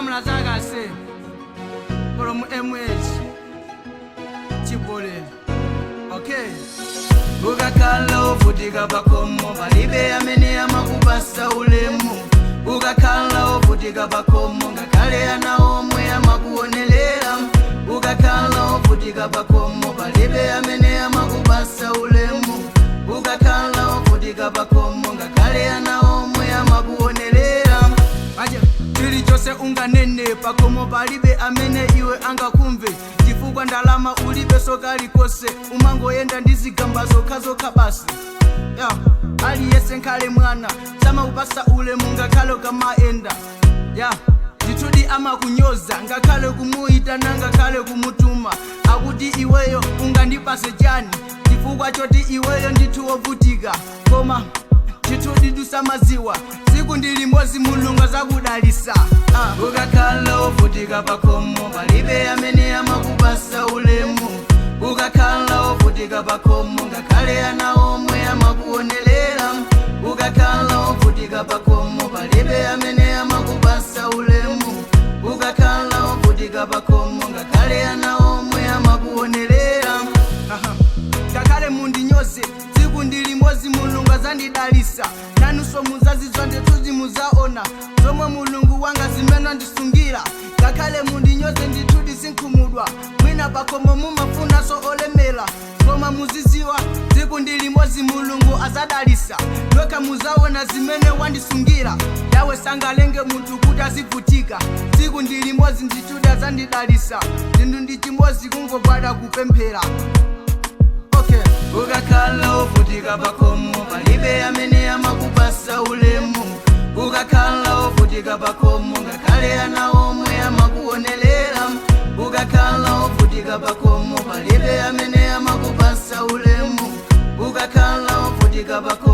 Kamla Zagase from MH Chipole. Okay. Ugakhala uvutika pakhomo palibe amene amakupasa ulemu. Ugakhala uvutika pakhomo ngakhale ana omwe amakuonelela. Ugakhala uvutika pakhomo palibe amene amakupasa ulemu. Ugakhala uvutika pakhomo ngakhale ana omwe amakuonelela. Aje chili chose unganene pakhomo palibe amene iwe angakumve. Chifukwa ndalama ulibe sokali kose umangoyenda ndizigamba zokha basi. Aliyese nkhale mwana samaupasa ulemu ngakhale kamaenda. Ndithudi amakunyoza ngakhale kumuitana ngakhale kumutuma. Akuti iweyo ungandipase chani chifukwa choti iweyo ndithu wovutika. Koma ndithudi dusamaziwa tsiku ndili mozi mulungu azakudalisa. Ukakhala wovutika pakhomo palibe amene amakupasa ulemu. Ukakhala wovutika pakhomo ngakhale ana omwe amakuonelela. Ukakhala wovutika pakhomo palibe amene amakupasa ulemu. Ukakhala wovutika pakhomo ngakhale ana omwe amakuonelela. Ngakhale mundinyoze tsiku ndili mozi mulungu azandidalisa. Nanunso muzazizwa ndithu muzaona zomwe mulungu wanga zimene ndisungira. Ngakhale mundinyoze ndithu sinkhumudwa mwina pakhomo mumafunanso olemera. Koma muziziwa tsiku ndili mozi mulungu azadalisa. Nokha muzaona zimene wandisungira. Yawe sangalenge munthu kuti azivutika. Tsiku ndili mozi ndithu azandidalisa. Ndinu ndi chimozi kungogwada kupemphera. Ukakhala wovutika pakhomo palibe amene amakupasa ulemu. Ukakhala wovutika pakhomo ngakhale ana omwe amakuonelela. Ukakhala wovutika pakhomo palibe amene amakupasa ulemu. Ukakhala wovutika pakhomo